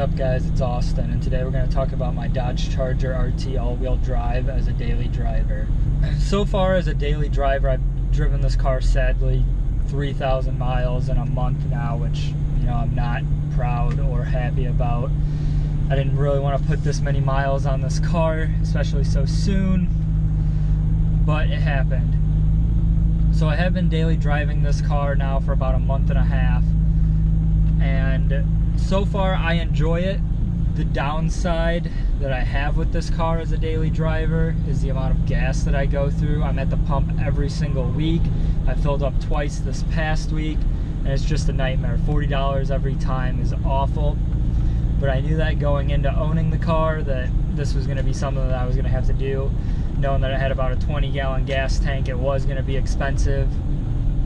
up, guys? It's Austin, and today we're going to talk about my Dodge Charger RT all-wheel drive as a daily driver. So far as a daily driver, I've driven this car, sadly, 3,000 miles in a month now, which, you know, I'm not proud or happy about. I didn't really want to put this many miles on this car, especially so soon, but it happened. So I have been daily driving this car now for about a month and a half, and so far I enjoy it. The downside that I have with this car as a daily driver is the amount of gas that I go through. I'm at the pump every single week. I filled up twice this past week, and it's just a nightmare. $40 every time is awful. But I knew that going into owning the car, that this was going to be something that I was going to have to do. Knowing that I had about a 20-gallon gas tank, it was going to be expensive.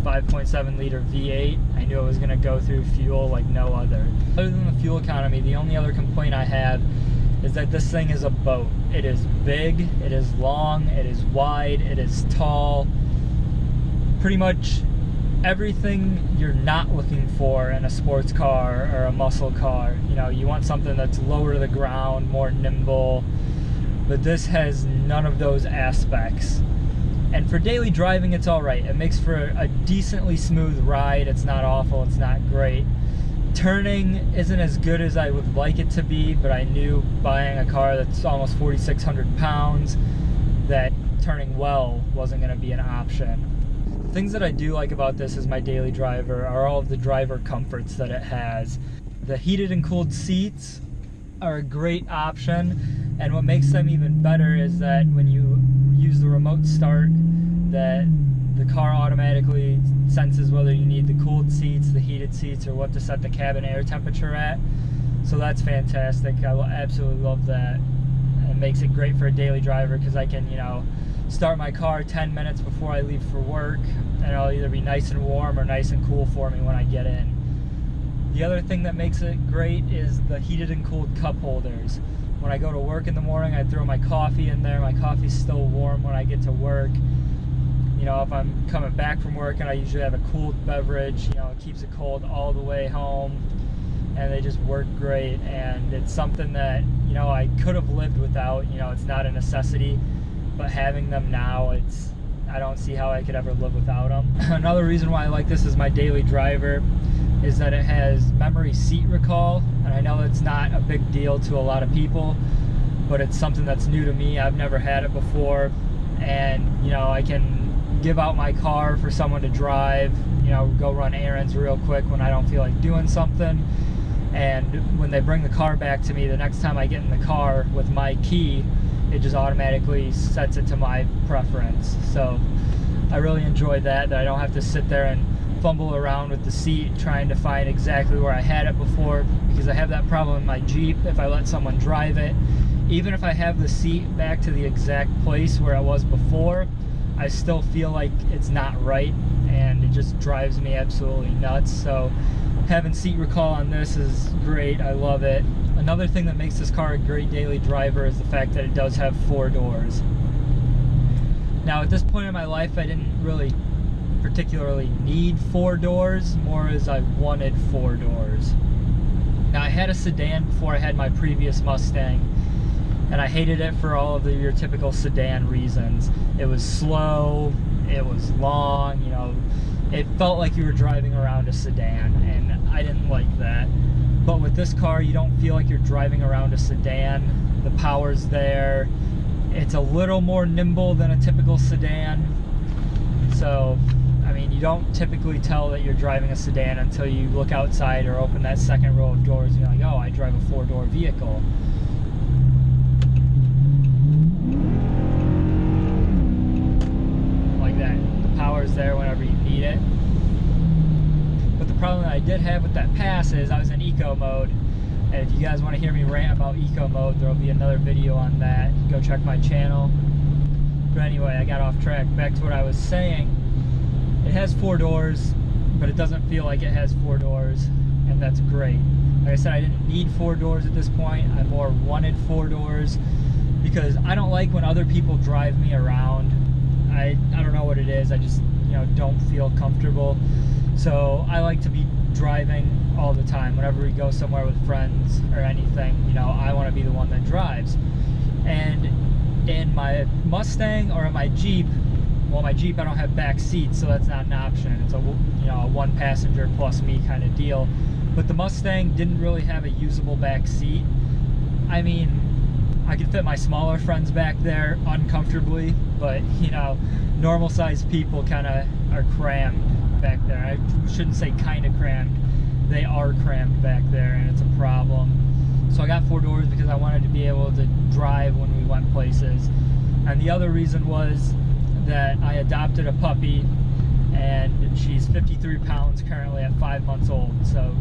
5.7 liter V8, I knew it was going to go through fuel like no other. Other than the fuel economy, the only other complaint I have is that this thing is a boat. It is big, it is long, it is wide, it is tall. Pretty much everything you're not looking for in a sports car or a muscle car. You know, you want something that's lower to the ground, more nimble, but this has none of those aspects. And for daily driving, it's all right. It makes for a decently smooth ride. It's not awful, it's not great. Turning isn't as good as I would like it to be, but I knew buying a car that's almost 4,600 pounds that turning well wasn't going to be an option. The things that I do like about this as my daily driver are all of the driver comforts that it has. The heated and cooled seats are a great option, and what makes them even better is that when you use the remote start, that the car automatically senses whether you need the cooled seats, the heated seats, or what to set the cabin air temperature at. So that's fantastic. I absolutely love that. It makes it great for a daily driver because I can, you know, start my car 10 minutes before I leave for work, and it'll either be nice and warm or nice and cool for me when I get in. The other thing that makes it great is the heated and cooled cup holders. When I go to work in the morning, I throw my coffee in there. My coffee's still warm when I get to work. You know, if I'm coming back from work and I usually have a cooled beverage, you know, it keeps it cold all the way home, and they just work great. And it's something that, you know, I could have lived without. You know, it's not a necessity, but having them now, I don't see how I could ever live without them. Another reason why I like this as my daily driver is that it has memory seat recall, and I know it's not a big deal to a lot of people, but it's something that's new to me. I've never had it before, and you know, I can give out my car for someone to drive, you know, go run errands real quick when I don't feel like doing something, and when they bring the car back to me, the next time I get in the car with my key, it just automatically sets it to my preference. So I really enjoy that I don't have to sit there and fumble around with the seat trying to find exactly where I had it before, because I have that problem in my Jeep. If I let someone drive it, even if I have the seat back to the exact place where it was before, I still feel like it's not right, and it just drives me absolutely nuts. So having seat recall on this is great. I love it. Another thing that makes this car a great daily driver is the fact that it does have 4 doors. Now at this point in my life, I didn't really particularly need 4 doors, more as I wanted 4 doors. Now I had a sedan before I had my previous Mustang, and I hated it for all of your typical sedan reasons. It was slow, it was long, you know, it felt like you were driving around a sedan, and I didn't like that. But with this car, you don't feel like you're driving around a sedan. The power's there. It's a little more nimble than a typical sedan. So, I mean, you don't typically tell that you're driving a sedan until you look outside or open that second row of doors and you're like, oh, I drive a 4-door vehicle. Like that. The power's there whenever you need it. But the problem that I did have with that pass is I was in eco mode. And if you guys want to hear me rant about eco mode, there'll be another video on that. Go check my channel. But anyway, I got off track. Back to what I was saying. It has 4 doors, but it doesn't feel like it has 4 doors, and that's great. Like I said, I didn't need 4 doors at this point. I more wanted 4 doors because I don't like when other people drive me around. I don't know what it is. I just, you know, don't feel comfortable. So I like to be driving all the time. Whenever we go somewhere with friends or anything, you know, I want to be the one that drives. And in my Mustang or in my Jeep, well, my Jeep I don't have back seats, so that's not an option. It's a, you know, a one passenger plus me kind of deal. But the Mustang didn't really have a usable back seat. I mean, I could fit my smaller friends back there uncomfortably, but you know, normal sized people kind of are crammed back there. I shouldn't say kind of crammed, they are crammed back there, and it's a problem. So I got 4 doors because I wanted to be able to drive when we went places. And the other reason was that I adopted a puppy, and she's 53 pounds currently at 5 months old, so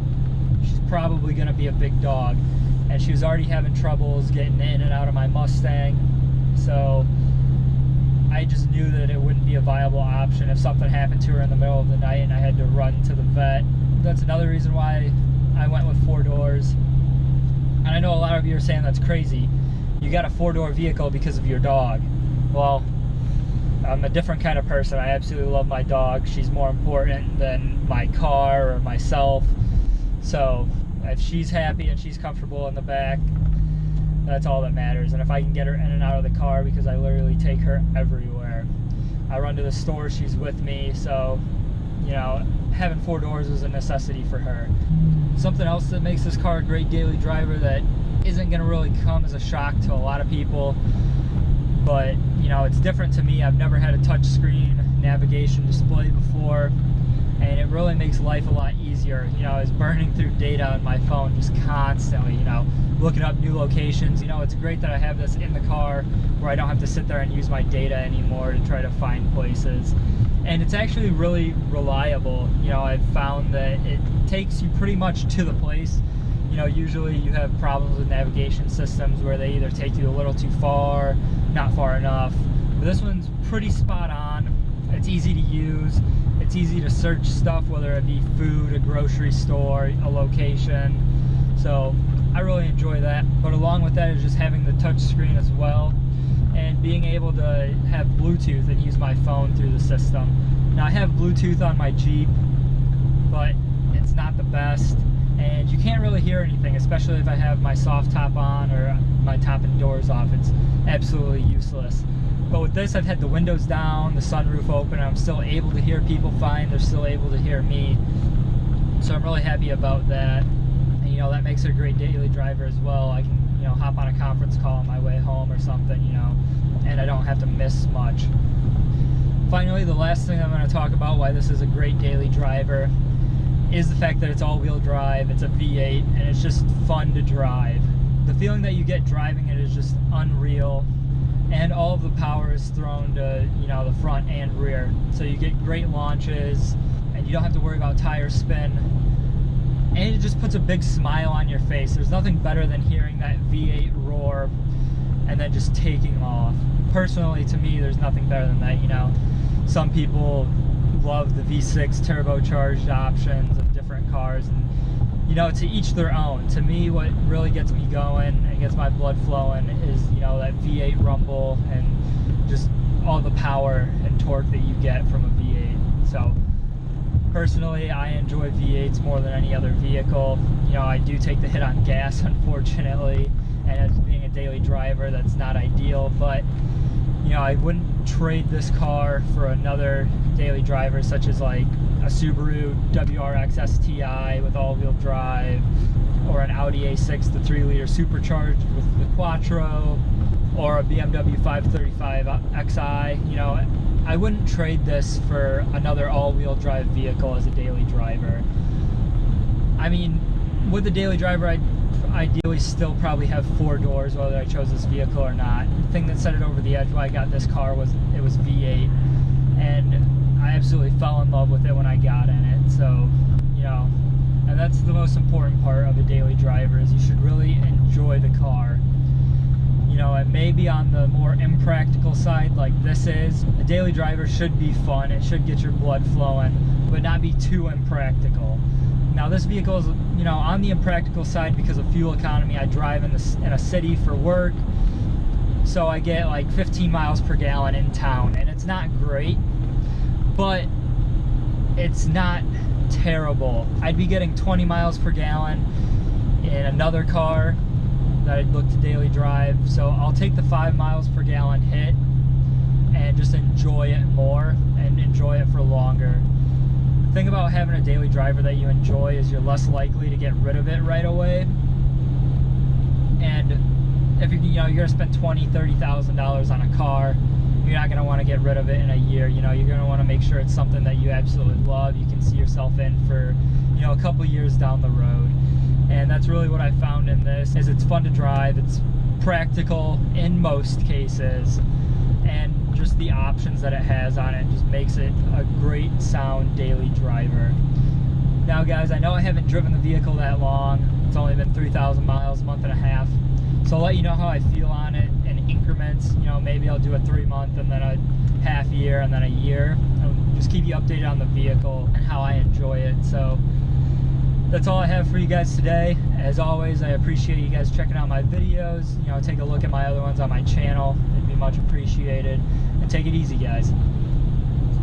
she's probably going to be a big dog. And she was already having troubles getting in and out of my Mustang, so I just knew that it wouldn't be a viable option if something happened to her in the middle of the night and I had to run to the vet. That's another reason why I went with 4 doors. And I know a lot of you are saying that's crazy. You got a 4-door vehicle because of your dog. Well, I'm a different kind of person. I absolutely love my dog. She's more important than my car or myself. So if she's happy and she's comfortable in the back, that's all that matters. And if I can get her in and out of the car, because I literally take her everywhere. I run to the store, she's with me, so you know, having 4 doors was a necessity for her. Something else that makes this car a great daily driver that isn't going to really come as a shock to a lot of people, but you know, it's different to me. I've never had a touch screen navigation display before, and it really makes life a lot easier. You know, I was burning through data on my phone just constantly, you know, looking up new locations. You know, it's great that I have this in the car where I don't have to sit there and use my data anymore to try to find places. And it's actually really reliable. You know, I've found that it takes you pretty much to the place. You know, usually you have problems with navigation systems where they either take you a little too far, not far enough. But this one's pretty spot on. It's easy to use. It's easy to search stuff, whether it be food, a grocery store, a location. So I really enjoy that. But along with that is just having the touch screen as well, and being able to have Bluetooth and use my phone through the system. Now I have Bluetooth on my Jeep, but it's not the best, and you can't really hear anything, especially if I have my soft top on or my top and doors off. It's absolutely useless. But with this, I've had the windows down, the sunroof open, and I'm still able to hear people fine. They're still able to hear me. So I'm really happy about that. And you know, that makes it a great daily driver as well. I can, you know, hop on a conference call on my way home or something, you know, and I don't have to miss much. Finally, the last thing I'm going to talk about why this is a great daily driver is the fact that it's all-wheel drive, it's a V8, and it's just fun to drive. The feeling that you get driving it is just unreal, and all of the power is thrown to, you know, the front and rear. So you get great launches, and you don't have to worry about tire spin, and it just puts a big smile on your face. There's nothing better than hearing that V8 roar and then just taking off. Personally, to me, there's nothing better than that. You know, some people love the V6 turbocharged options of different cars, and you know, to each their own. To me, what really gets me going and gets my blood flowing is, you know, that V8 rumble and just all the power and torque that you get from a V8. So personally, I enjoy V8s more than any other vehicle. You know, I do take the hit on gas, unfortunately, and as being a daily driver, that's not ideal, but you know, I wouldn't trade this car for another daily driver such as like a Subaru WRX STI with all-wheel drive, or an Audi A6, the 3-liter supercharged with the Quattro, or a BMW 535xi. You know, I wouldn't trade this for another all-wheel drive vehicle as a daily driver. I mean, with the daily driver, I'd ideally still probably have 4 doors whether I chose this vehicle or not. The thing that set it over the edge why I got this car was it was V8, and I absolutely fell in love with it when I got in it. So, you know, and that's the most important part of a daily driver, is you should really enjoy the car. You know, it may be on the more impractical side like this is. A daily driver should be fun, it should get your blood flowing, but not be too impractical. Now this vehicle is, you know, on the impractical side because of fuel economy. I drive in a city for work, so I get like 15 miles per gallon in town, and it's not great, but it's not terrible. I'd be getting 20 miles per gallon in another car that I'd look to daily drive. So I'll take the 5 miles per gallon hit and just enjoy it more and enjoy it for longer. The thing about having a daily driver that you enjoy is you're less likely to get rid of it right away. And if you're gonna spend $20,000-$30,000 on a car, you're not gonna want to get rid of it in a year. You're gonna want to make sure it's something that you absolutely love, you can see yourself in for a couple years down the road. And that's really what I found in this, is it's fun to drive, it's practical in most cases, and just the options that it has on it just makes it a great sound daily driver. Now guys, I know I haven't driven the vehicle that long. It's only been 3,000 miles, a month and a half. So I'll let you know how I feel on it in increments. Maybe I'll do a 3-month and then a half year and then a year. I'll just keep you updated on the vehicle and how I enjoy it. So that's all I have for you guys today. As always, I appreciate you guys checking out my videos. Take a look at my other ones on my channel. It'd be much appreciated. And take it easy, guys.